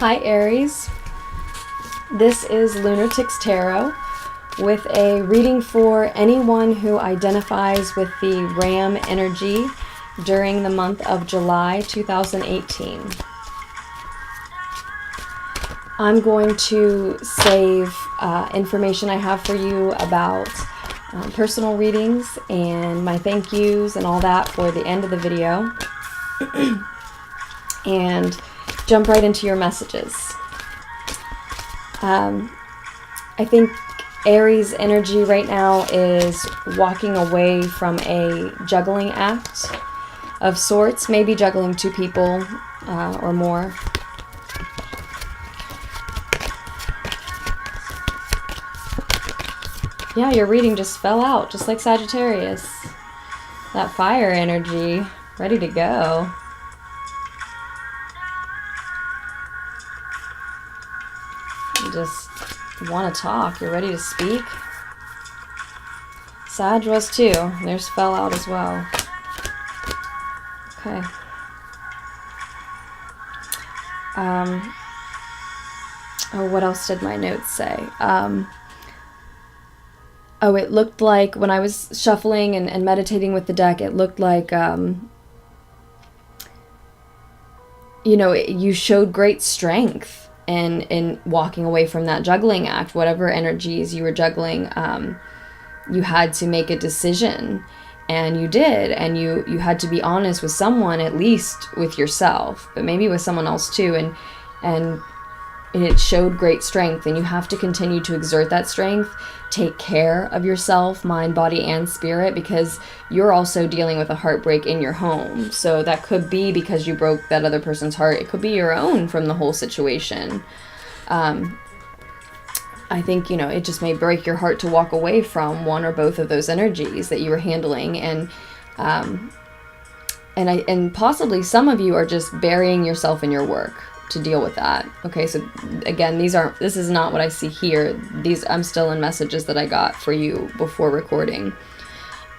Hi Aries, this is Lunatics Tarot with a reading for anyone who identifies with the Ram energy during the month of July 2018. I'm going to save information I have for you about personal readings and my thank yous and all that for the end of the video and jump right into your messages. I think Aries energy right now is walking away from a juggling act of sorts, maybe juggling two people or more. Yeah, your reading just fell out, just like Sagittarius. That fire energy, ready to go. You just want to talk, you're ready to speak. Sag was too, theirs fell out as well. Okay. Oh, what else did my notes say? Oh, it looked like when I was shuffling and meditating with the deck, it looked like, you showed great strength in walking away from that juggling act. Whatever energies you were juggling, you had to make a decision, and you did, and you had to be honest with someone, at least with yourself, but maybe with someone else too, and it showed great strength, and you have to continue to exert that strength. Take care of yourself, mind, body, and spirit, because you're also dealing with a heartbreak in your home. So that could be because you broke that other person's heart. It could be your own from the whole situation. I think, it just may break your heart to walk away from one or both of those energies that you were handling. And possibly some of you are just burying yourself in your work to deal with that. Okay, so again, this is not what I see here. I'm still in messages that I got for you before recording.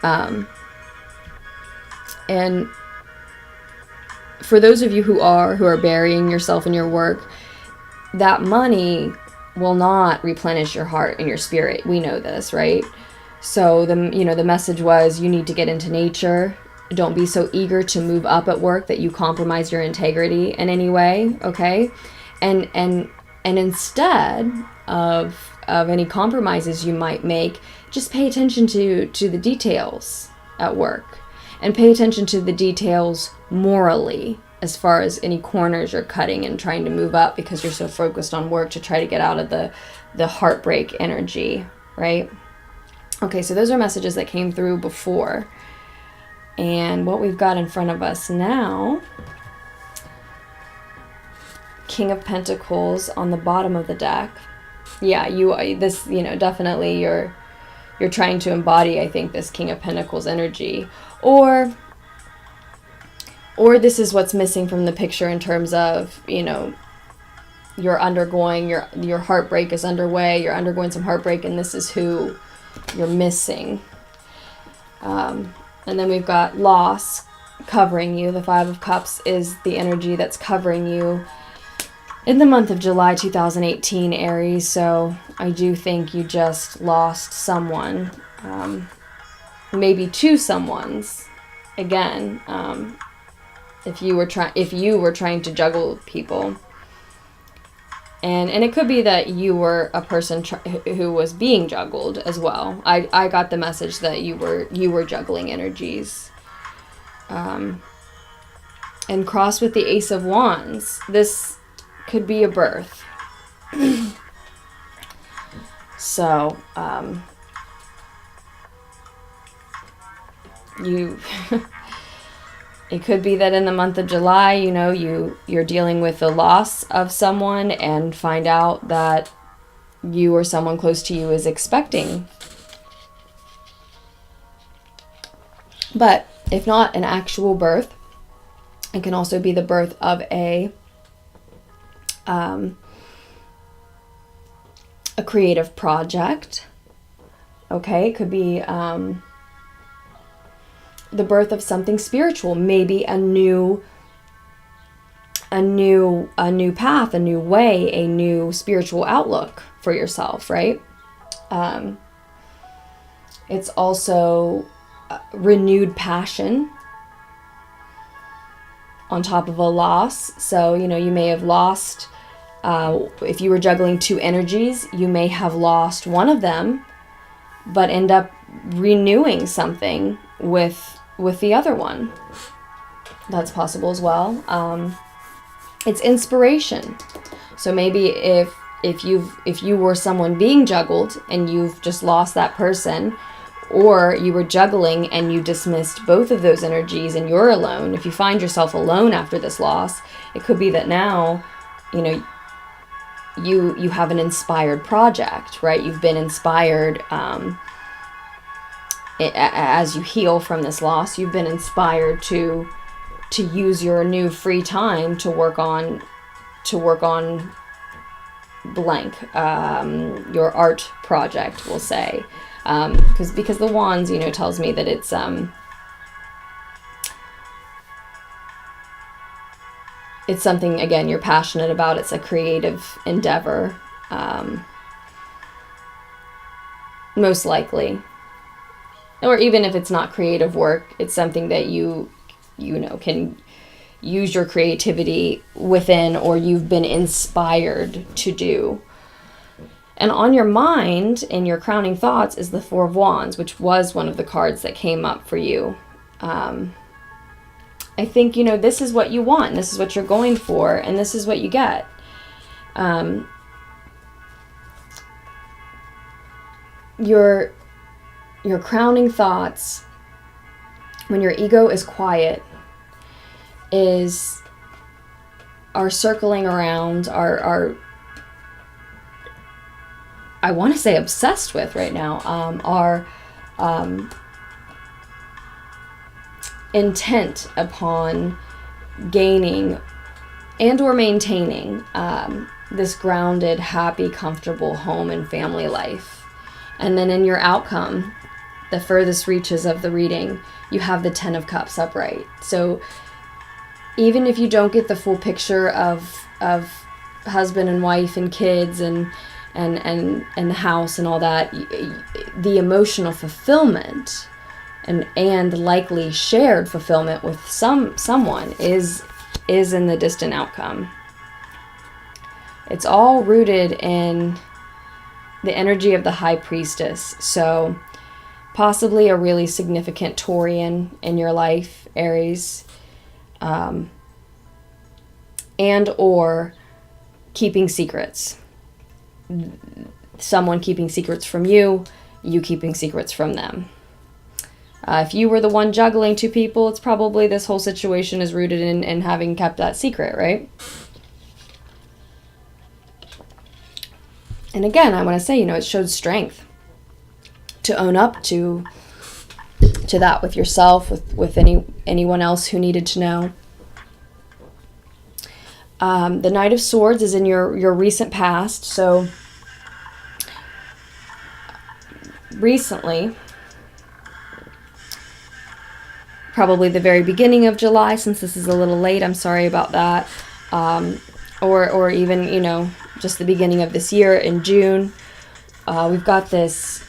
And for those of you who are burying yourself in your work, that money will not replenish your heart and your spirit. We know this, right? So the message was, you need to get into nature. Don't be so eager to move up at work that you compromise your integrity in any way, okay? And instead of any compromises you might make, just pay attention to the details at work, and pay attention to the details morally, as far as any corners you're cutting and trying to move up because you're so focused on work to try to get out of the heartbreak energy, right? Okay, so those are messages that came through before. And what we've got in front of us now, King of Pentacles on the bottom of the deck. Yeah, definitely you're trying to embody, I think, this King of Pentacles energy. Or this is what's missing from the picture in terms of, you're undergoing, your heartbreak is underway, you're undergoing some heartbreak, and this is who you're missing. And then we've got loss covering you. The Five of Cups is the energy that's covering you in the month of July 2018, Aries. So I do think you just lost someone, maybe two someones. Again, if you were trying to juggle people, and it could be that you were a person who was being juggled as well. I got the message that you were juggling energies. And cross with the Ace of Wands. This could be a birth. So, it could be that in the month of July, you're dealing with the loss of someone and find out that you or someone close to you is expecting. But if not an actual birth, it can also be the birth of a creative project. Okay, it could be the birth of something spiritual, maybe a new a new path, a new way, a new spiritual outlook for yourself, right? It's also renewed passion on top of a loss. So, you know, you may have lost, if you were juggling two energies, you may have lost one of them, but end up renewing something with the other one. That's possible as well. It's inspiration. So maybe if you were someone being juggled and you've just lost that person, or you were juggling and you dismissed both of those energies and you're alone, if you find yourself alone after this loss, it could be that now, you know, you have an inspired project, right? You've been inspired as you heal from this loss. You've been inspired to use your new free time to work on blank, your art project, we'll say. Because the wands, you know, tells me that it's something, again, you're passionate about. It's a creative endeavor, most likely. Or even if it's not creative work, it's something that you know, can use your creativity within, or you've been inspired to do. And on your mind, in your crowning thoughts, is the Four of Wands, which was one of the cards that came up for you. I think, you know, this is what you want, and this is what you're going for, and this is what you get. Your crowning thoughts, when your ego is quiet, are circling around, are I want to say obsessed with right now, are intent upon gaining and or maintaining this grounded, happy, comfortable home and family life. And then in your outcome, the furthest reaches of the reading, you have the Ten of Cups upright. So even if you don't get the full picture of husband and wife and kids and the house and all that, the emotional fulfillment and likely shared fulfillment with someone is in the distant outcome. It's all rooted in the energy of the High Priestess. So possibly a really significant Taurian in your life, Aries, and or keeping secrets. Someone keeping secrets from you, you keeping secrets from them. If you were the one juggling two people, it's probably this whole situation is rooted in having kept that secret, right? And again, I want to say, you know, it showed strength to own up to that with yourself, with anyone else who needed to know. The Knight of Swords is in your recent past. So recently, probably the very beginning of July, since this is a little late, I'm sorry about that. Or even, you know, just the beginning of this year in June, we've got this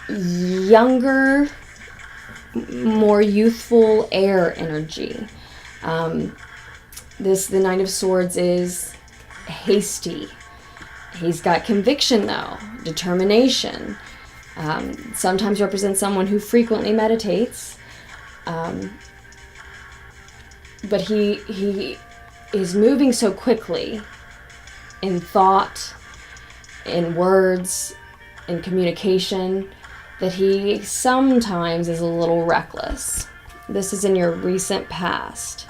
younger, more youthful air energy. The Knight of Swords is hasty. He's got conviction, though, determination. Sometimes represents someone who frequently meditates. But he is moving so quickly in thought, in words, in communication, that he sometimes is a little reckless. This is in your recent past.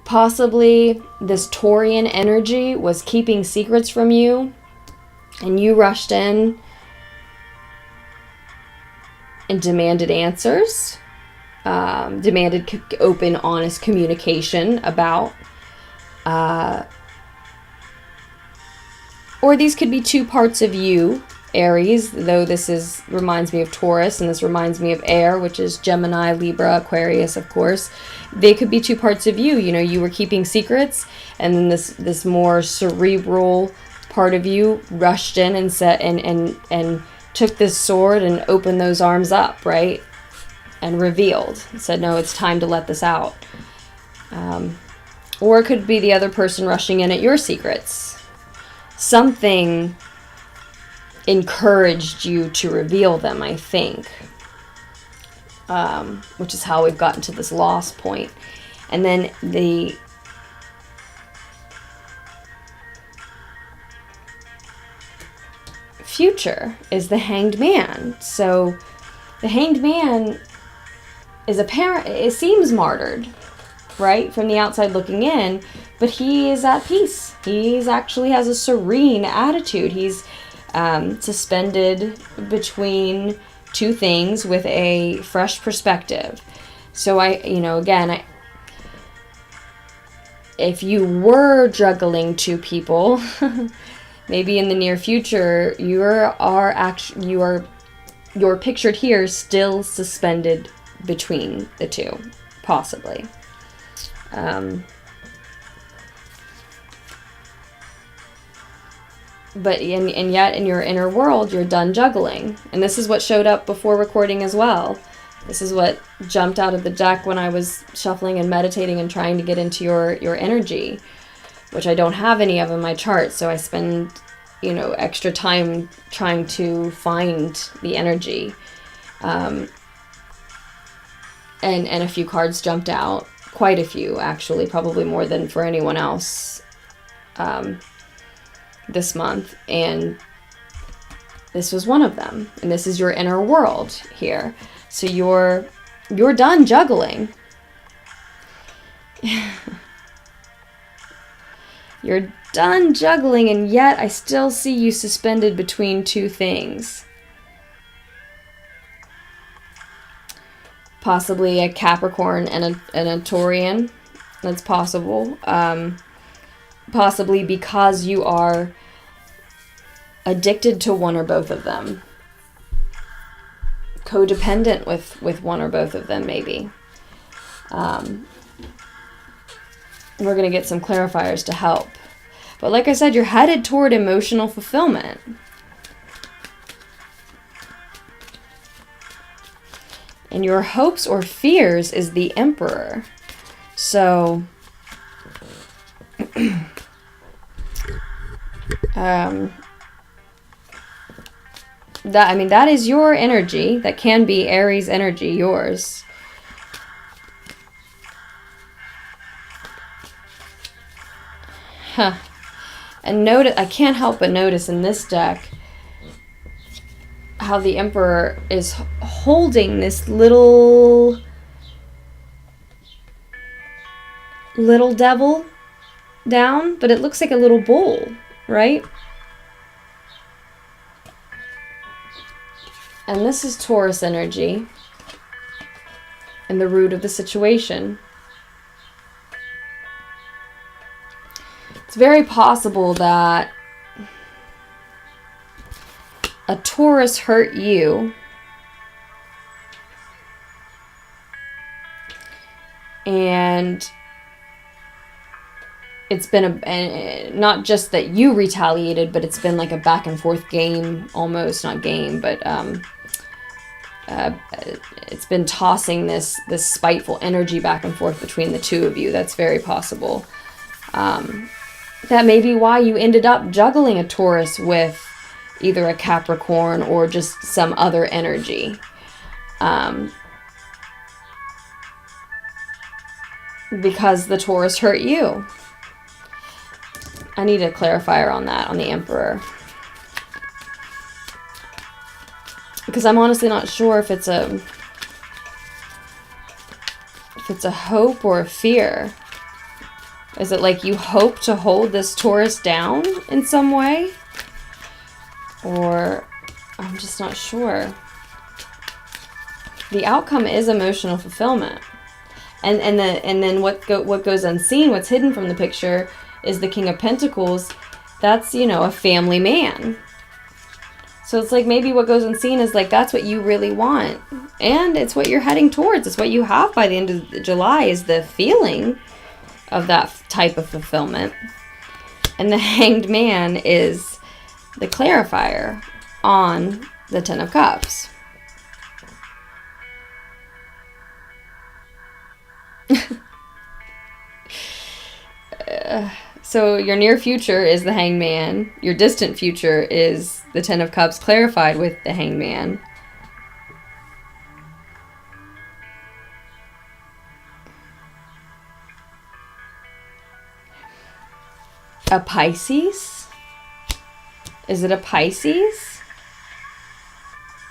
Possibly this Taurian energy was keeping secrets from you, and you rushed in and demanded answers, demanded open, honest communication about, or these could be two parts of you Aries, though reminds me of Taurus, and this reminds me of air, which is Gemini, Libra, Aquarius, of course. They could be two parts of you. You know, you were keeping secrets, and then this more cerebral part of you rushed in and and took this sword and opened those arms up, right? And revealed. Said, no, it's time to let this out. Or it could be the other person rushing in at your secrets. Something encouraged you to reveal them, I think. Which is how we've gotten to this loss point. And then the future is the Hanged Man. So the Hanged Man is it seems martyred, right, from the outside looking in, but he is at peace. He actually has a serene attitude. He's suspended between two things with a fresh perspective. So if you were juggling two people, maybe in the near future, you're pictured here still suspended between the two, possibly. But yet in your inner world, you're done juggling. And this is what showed up before recording as well. This is what jumped out of the deck when I was shuffling and meditating and trying to get into your energy, which I don't have any of in my chart. So I spend, extra time trying to find the energy. And a few cards jumped out. Quite a few, actually, probably more than for anyone else. This month, and this was one of them, and this is your inner world here. So you're done juggling. You're done juggling, and yet I still see you suspended between two things. Possibly a Capricorn and a Taurian. That's possible. Possibly because you are addicted to one or both of them. Codependent with one or both of them, maybe. We're going to get some clarifiers to help. But like I said, you're headed toward emotional fulfillment. And your hopes or fears is the Emperor. So that is your energy. That can be Aries energy, yours. And I can't help but notice in this deck how the Emperor is holding this little devil down, but it looks like a little bull, right? And this is Taurus energy and the root of the situation. It's very possible that a Taurus hurt you and it's been not just that you retaliated, but it's been like a back and forth game, almost, not game, but it's been tossing this spiteful energy back and forth between the two of you. That's very possible. That may be why you ended up juggling a Taurus with either a Capricorn or just some other energy. Because the Taurus hurt you. I need a clarifier on that, on the Emperor. Because I'm honestly not sure if it's a hope or a fear. Is it like you hope to hold this Taurus down in some way? Or I'm just not sure. The outcome is emotional fulfillment. And then what goes unseen, what's hidden from the picture, is the King of Pentacles. That's, a family man. So it's like maybe what goes unseen is like that's what you really want. And it's what you're heading towards. It's what you have by the end of July is the feeling of that type of fulfillment. And the Hanged Man is the clarifier on the Ten of Cups. So your near future is the Hanged Man. Your distant future is the Ten of Cups clarified with the Hanged Man. A Pisces? Is it a Pisces?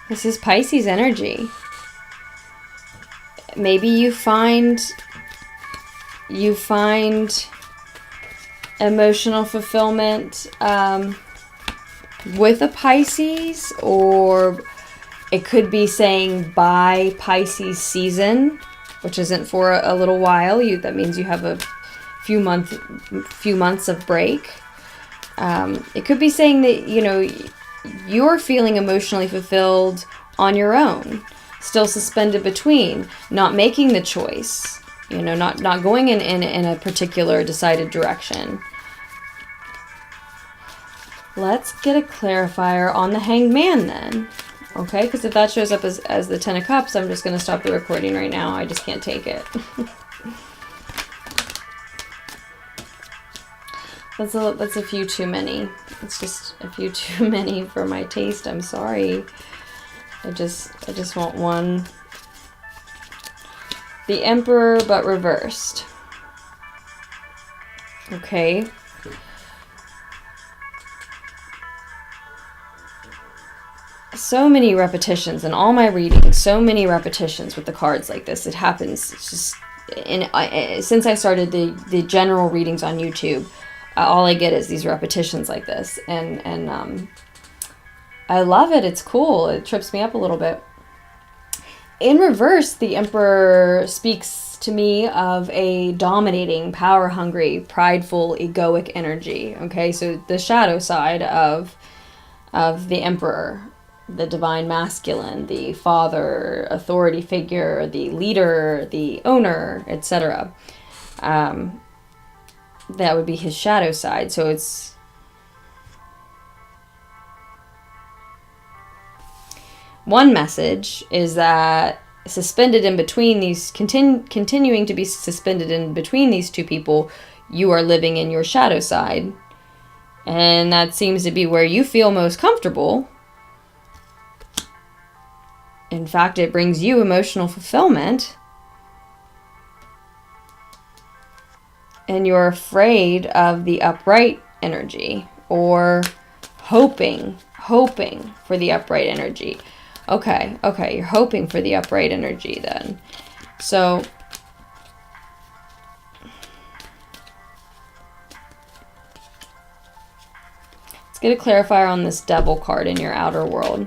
This is Pisces energy. Maybe you find emotional fulfillment with a Pisces, or it could be saying by Pisces season, which isn't for a little while. That means you have a few months of break. It could be saying that, you know, you're feeling emotionally fulfilled on your own, still suspended between, not making the choice, you know, not going in a particular decided direction. Let's get a clarifier on the Hanged Man then. Okay, because if that shows up as the Ten of Cups, I'm just going to stop the recording right now. I just can't take it. That's a few too many. It's just a few too many for my taste. I'm sorry. I just want one. The Emperor, but reversed. Okay. So many repetitions in all my readings. So many repetitions with the cards like this. It happens. It's just since I started the general readings on YouTube. All I get is these repetitions like this, and I love it. It's cool. It trips me up a little bit. In reverse, the Emperor speaks to me of a dominating, power-hungry, prideful, egoic energy. Okay, so the shadow side of the Emperor, the divine masculine, the father, authority figure, the leader, the owner, etc. That would be his shadow side. So it's one message is that suspended in between these, continuing to be suspended in between these two people, you are living in your shadow side. And that seems to be where you feel most comfortable. In fact, it brings you emotional fulfillment. And you're afraid of the upright energy, or hoping for the upright energy. Okay, you're hoping for the upright energy then. So let's get a clarifier on this Devil card in your outer world.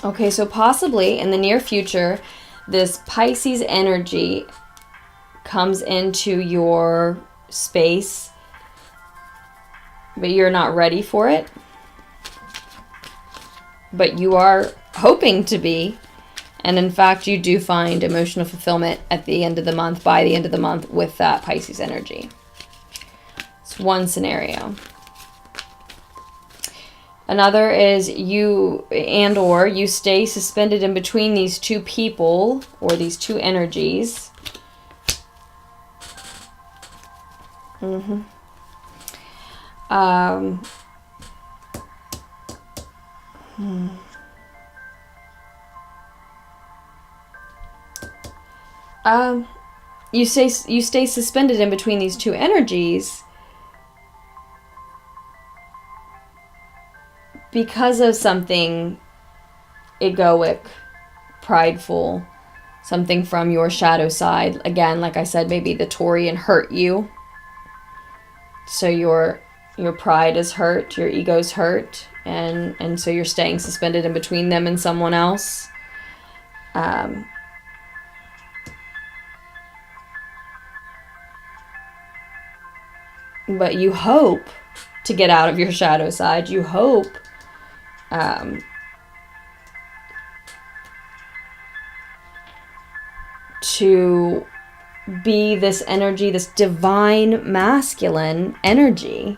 Okay, so possibly in the near future, this Pisces energy comes into your space, but you're not ready for it. But you are hoping to be. And in fact, you do find emotional fulfillment at the end of the month, by the end of the month, with that Pisces energy. It's one scenario. Another is you stay suspended in between these two people or these two energies. You stay suspended in between these two energies because of something egoic, prideful, something from your shadow side. Again, like I said, maybe the Taurian hurt you. So your pride is hurt, your ego's hurt, and so you're staying suspended in between them and someone else. But you hope to get out of your shadow side. You hope to be this energy, this divine masculine energy.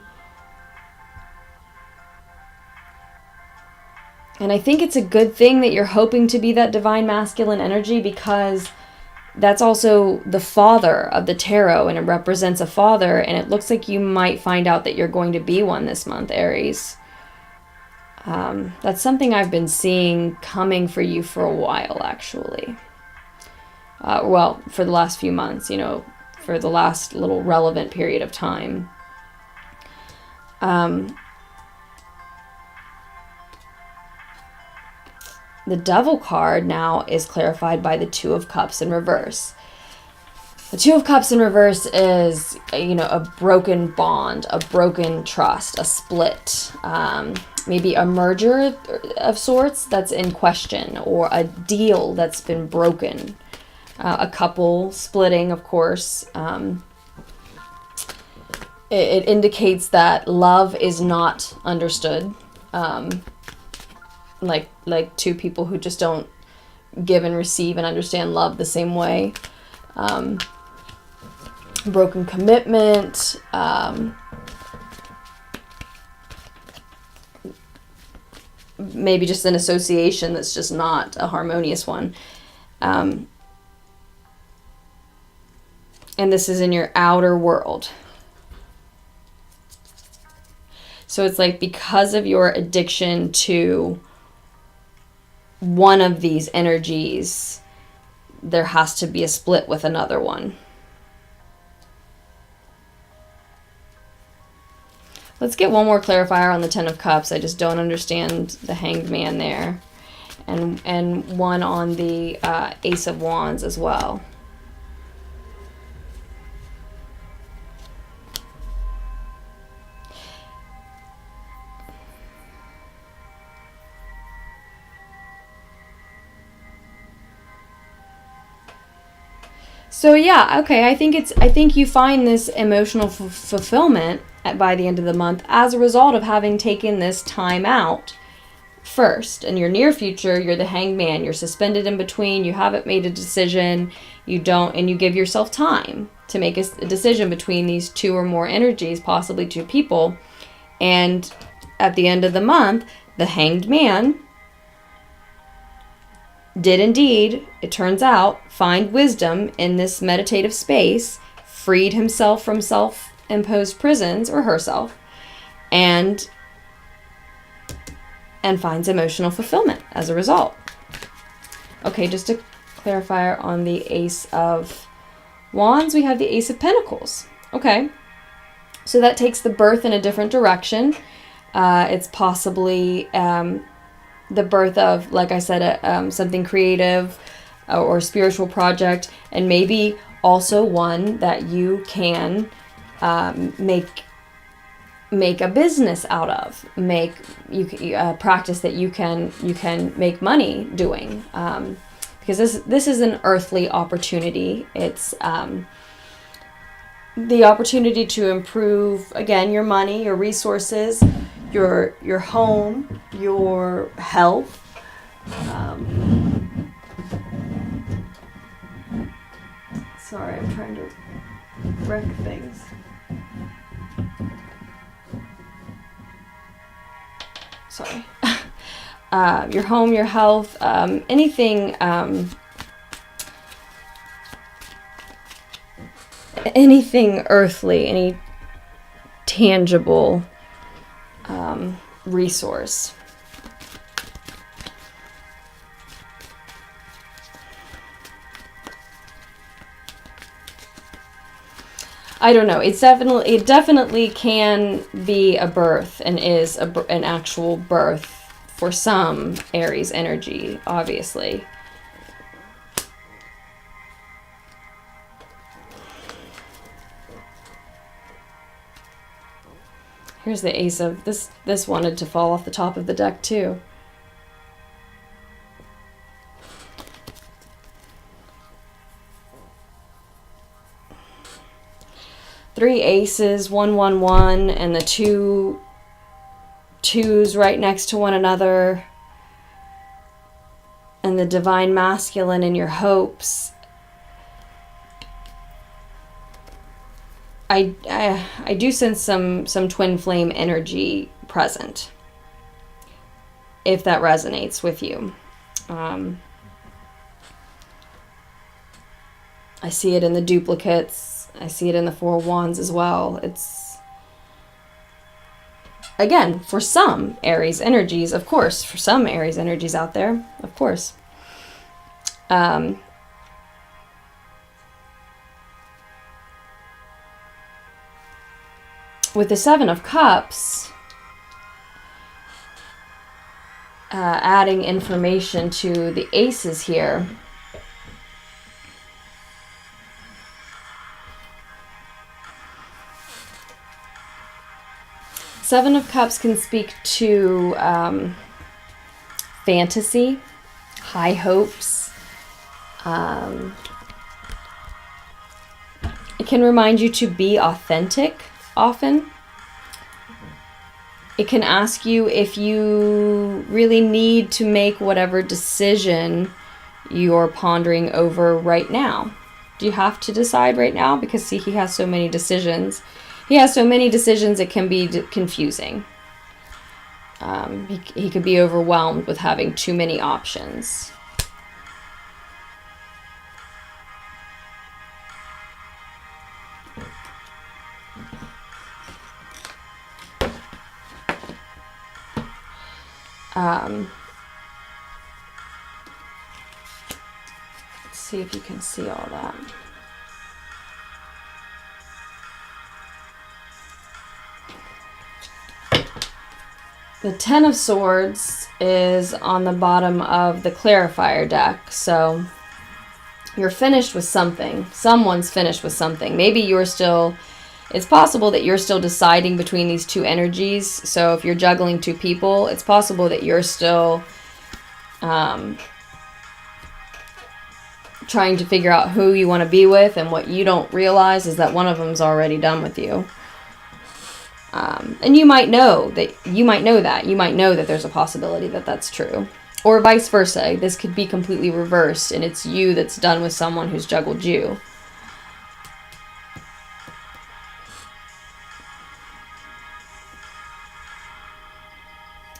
And I think it's a good thing that you're hoping to be that divine masculine energy, because that's also the father of the tarot, and it represents a father, and it looks like you might find out that you're going to be one this month, Aries. That's something I've been seeing coming for you for a while, actually. Well, for the last few months, you know, for the last little relevant period of time. The Devil card now is clarified by the Two of Cups in reverse. The Two of Cups in reverse is, you know, a broken bond, a broken trust, a split, maybe a merger of sorts that's in question, or a deal that's been broken. A couple splitting, of course. It indicates that love is not understood. Like two people who just don't give and receive and understand love the same way. Broken commitment. Maybe just an association that's just not a harmonious one. And this is in your outer world. So it's like, because of your addiction to one of these energies, there has to be a split with another one. Let's get one more clarifier on the Ten of Cups. I just don't understand the Hanged Man there. And one on the Ace of Wands as well. So yeah, okay, I think you find this emotional fulfillment by the end of the month as a result of having taken this time out first. In your near future, you're the Hanged Man. You're suspended in between. You haven't made a decision. You give yourself time to make a decision between these two or more energies, possibly two people. And at the end of the month, the Hanged Man did indeed, it turns out, find wisdom in this meditative space, freed himself from self-imposed prisons, or herself, and finds emotional fulfillment as a result. Okay, just to clarify on the Ace of Wands, we have the Ace of Pentacles. Okay, so that takes the birth in a different direction. It's possibly the birth of, like I said, something creative or spiritual project, and maybe also one that you can make a business out of, a practice that you can make money doing, because this is an earthly opportunity. It's the opportunity to improve, again, your money, your resources, your home, your health. Sorry, I'm trying to wreck things. Sorry. Your home, your health, anything earthly, any tangible resource. I don't know. It definitely can be a birth, and is an actual birth for some Aries energy, obviously. Here's the Ace of this wanted to fall off the top of the deck too. 3 aces, 1, 1, 1, and the 2 twos right next to one another, and the divine masculine in your hopes. I do sense some twin flame energy present, if that resonates with you. I see it in the duplicates. I see it in the 4 of Wands as well. It's, again, for some Aries energies, of course, for some Aries energies out there, of course. With the 7 of Cups, adding information to the aces here, Seven of Cups can speak to fantasy, high hopes. It can remind you to be authentic often. It can ask you if you really need to make whatever decision you're pondering over right now. Do you have to decide right now? Because see, he has so many decisions. He has so many decisions, it can be confusing. He could be overwhelmed with having too many options. Let's see if you can see all that. The 10 of Swords is on the bottom of the clarifier deck, so you're finished with something. Someone's finished with something. Maybe you're still, it's possible that you're still deciding between these 2 energies. So if you're juggling 2 people, it's possible that you're still trying to figure out who you want to be with, and what you don't realize is that one of them's already done with you. And you might know that, you might know that there's a possibility that that's true. Or vice versa. This could be completely reversed, and it's you that's done with someone who's juggled you.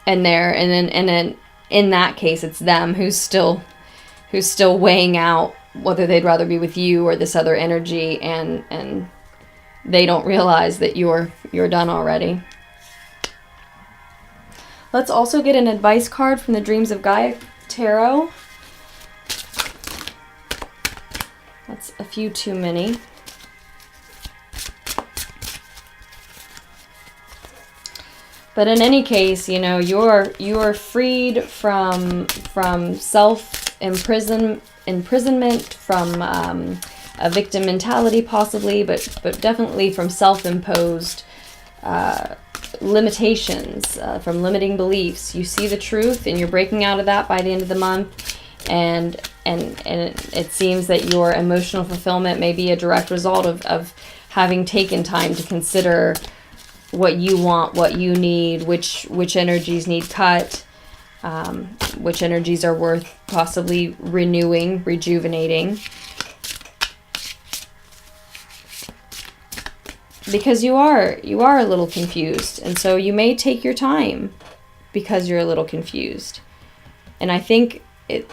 And then in that case, it's them who's still weighing out whether they'd rather be with you or this other energy, and they don't realize that you're done already. Let's also get an advice card from the Dreams of Gaia Tarot. That's a few too many. But in any case, you know, you're freed from self-imprisonment, from a victim mentality possibly, but definitely from self-imposed limitations, from limiting beliefs. You see the truth, and you're breaking out of that by the end of the month, and it seems that your emotional fulfillment may be a direct result of having taken time to consider what you want, what you need, which energies need cut, which energies are worth possibly renewing, rejuvenating. Because you are a little confused, and so you may take your time because you're a little confused. And I think it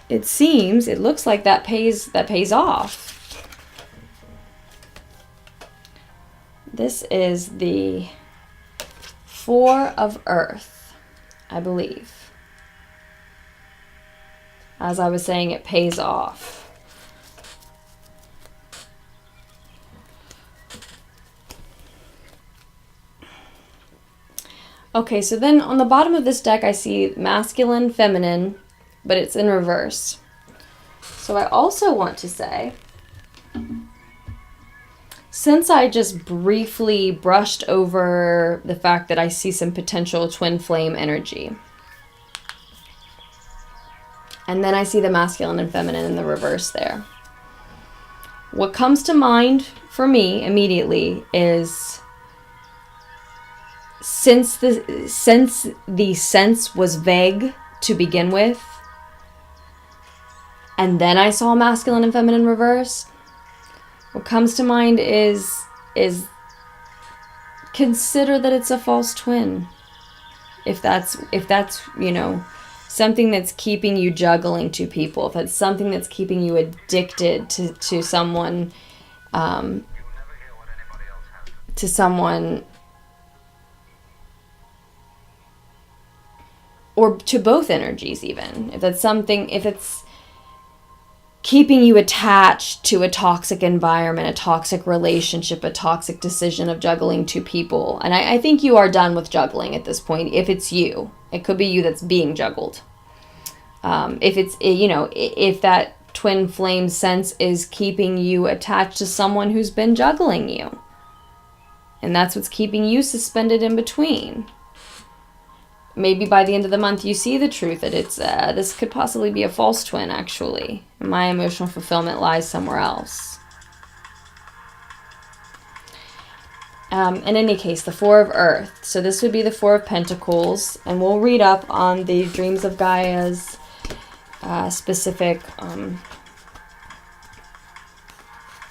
looks like that pays off. This is the 4 of Earth, I believe. As I was saying, it pays off. Okay, so then on the bottom of this deck, I see masculine, feminine, but it's in reverse. So I also want to say, since I just briefly brushed over the fact that I see some potential twin flame energy, and then I see the masculine and feminine in the reverse there, what comes to mind for me immediately is, since the sense was vague to begin with, and then I saw masculine and feminine reversed, what comes to mind is consider that it's a false twin. If that's something that's keeping you juggling two people, if that's something that's keeping you addicted to someone, or to both energies, even if it's keeping you attached to a toxic environment, a toxic relationship, a toxic decision of juggling two people. And I think you are done with juggling at this point. If it's you, it could be you that's being juggled. If that twin flame sense is keeping you attached to someone who's been juggling you, and that's what's keeping you suspended in between. Maybe by the end of the month you see the truth that it's this could possibly be a false twin, actually. My emotional fulfillment lies somewhere else. In any case, the Four of Earth. So this would be the Four of Pentacles, and we'll read up on the Dreams of Gaia's specific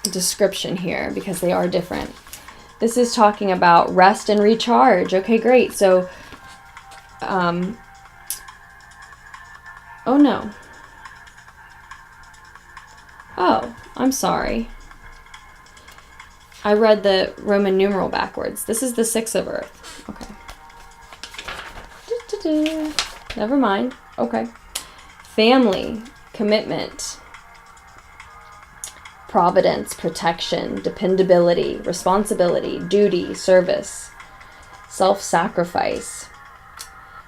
description here, because they are different. This is talking about rest and recharge. Okay, great. So oh no. Oh, I'm sorry. I read the Roman numeral backwards. This is the Six of Earth. Okay. Never mind. Okay. Family, commitment, providence, protection, dependability, responsibility, duty, service, self-sacrifice.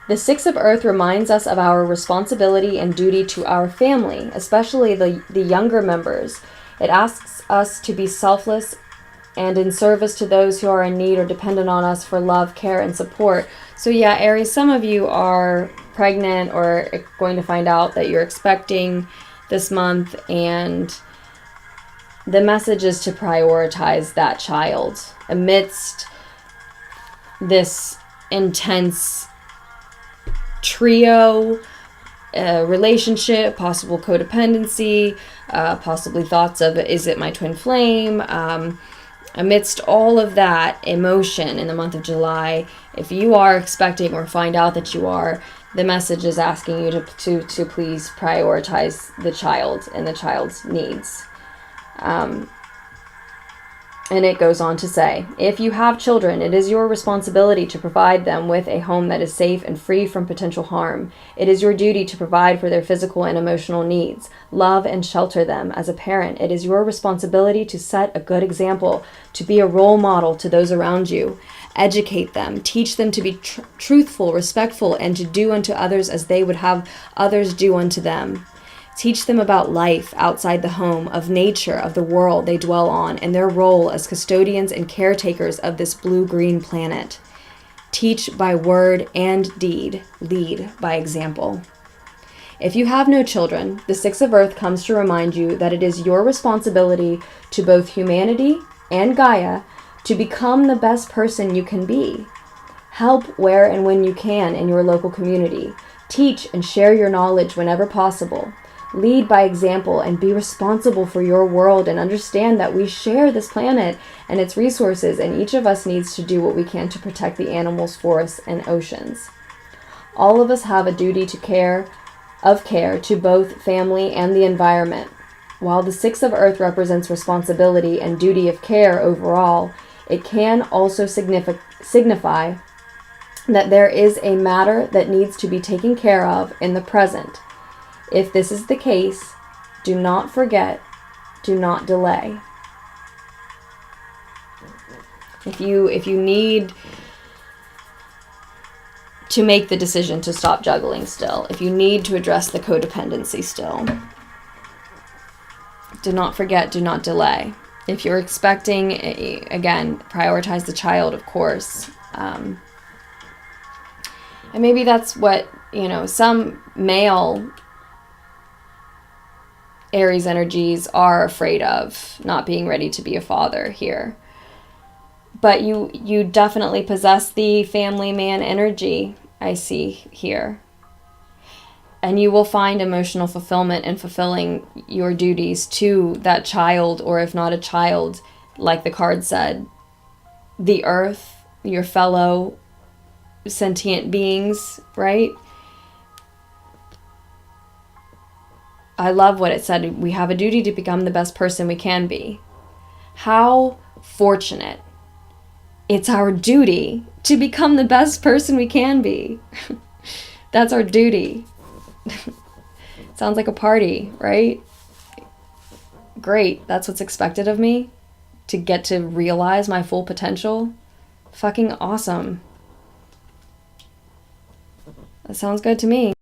The Six of Earth reminds us of our responsibility and duty to our family, especially the younger members. It asks us to be selfless and in service to those who are in need or dependent on us for love, care, and support. So yeah, Aries, some of you are pregnant or going to find out that you're expecting this month, and the message is to prioritize that child amidst this intense trio relationship, possible codependency, possibly thoughts of, is it my twin flame? Amidst all of that emotion in the month of July, if you are expecting or find out that you are, the message is asking you to please prioritize the child and the child's needs. And it goes on to say, if you have children, it is your responsibility to provide them with a home that is safe and free from potential harm. It is your duty to provide for their physical and emotional needs. Love and shelter them. As a parent, it is your responsibility to set a good example, to be a role model to those around you. Educate them, teach them to be truthful, respectful, and to do unto others as they would have others do unto them. Teach them about life outside the home, of nature, of the world they dwell on, and their role as custodians and caretakers of this blue-green planet. Teach by word and deed. Lead by example. If you have no children, the Six of Earth comes to remind you that it is your responsibility to both humanity and Gaia to become the best person you can be. Help where and when you can in your local community. Teach and share your knowledge whenever possible. Lead by example and be responsible for your world, and understand that we share this planet and its resources, and each of us needs to do what we can to protect the animals, forests, and oceans. All of us have a duty to care to both family and the environment. While the Six of Earth represents responsibility and duty of care overall, it can also signify that there is a matter that needs to be taken care of in the present. If this is the case, do not forget, do not delay. If you need to make the decision to stop juggling still, if you need to address the codependency still, do not forget, do not delay. If you're expecting, again, prioritize the child, of course. And maybe that's what, some male Aries energies are afraid of not being ready to be a father here. But you definitely possess the family man energy, I see here. And you will find emotional fulfillment in fulfilling your duties to that child, or if not a child, like the card said, the earth, your fellow sentient beings, right? I love what it said. We have a duty to become the best person we can be. How fortunate. It's our duty to become the best person we can be. That's our duty. Sounds like a party, right? Great. That's what's expected of me, to get to realize my full potential. Fucking awesome. That sounds good to me.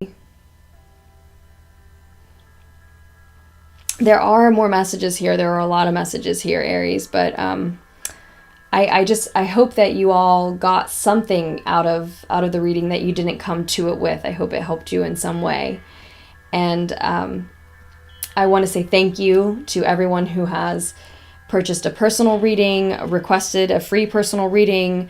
There are more messages here. There are a lot of messages here, Aries, but I hope that you all got something out of the reading that you didn't come to it with. I hope it helped you in some way. And I want to say thank you to everyone who has purchased a personal reading, requested a free personal reading,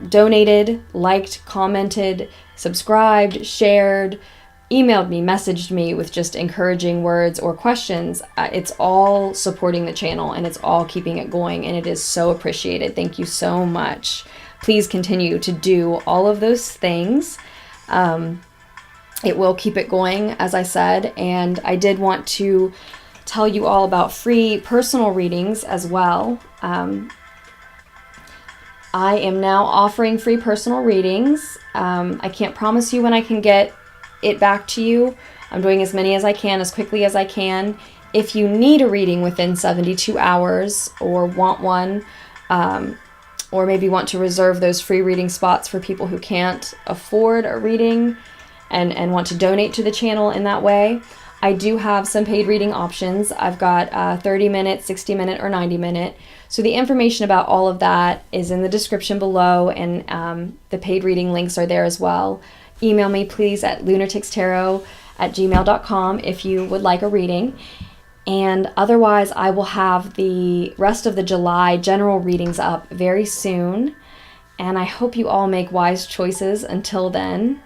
donated, liked, commented, subscribed, shared, emailed me, messaged me with just encouraging words or questions. It's all supporting the channel, and it's all keeping it going, and it is so appreciated. Thank you so much. Please continue to do all of those things. It will keep it going, as I said, and I did want to tell you all about free personal readings as well. I am now offering free personal readings. I can't promise you when I can get it back to you. I'm doing as many as I can, as quickly as I can. If you need a reading within 72 hours or want one, or maybe want to reserve those free reading spots for people who can't afford a reading and want to donate to the channel in that way, I do have some paid reading options. I've got 30-minute, 60-minute, or 90-minute. So the information about all of that is in the description below, and the paid reading links are there as well. Email me, please, at lunaticstarot@gmail.com if you would like a reading. And otherwise, I will have the rest of the July general readings up very soon. And I hope you all make wise choices until then.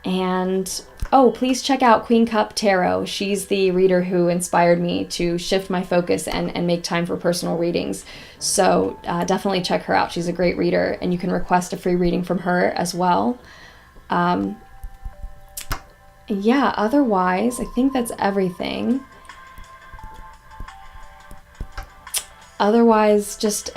And, oh, please check out Queen Cup Tarot. She's the reader who inspired me to shift my focus and make time for personal readings. So definitely check her out. She's a great reader, and you can request a free reading from her as well. Yeah, otherwise, I think that's everything. Otherwise, just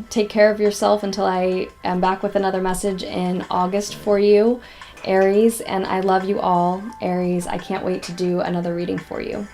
take care of yourself until I am back with another message in August for you, Aries, and I love you all, Aries. I can't wait to do another reading for you.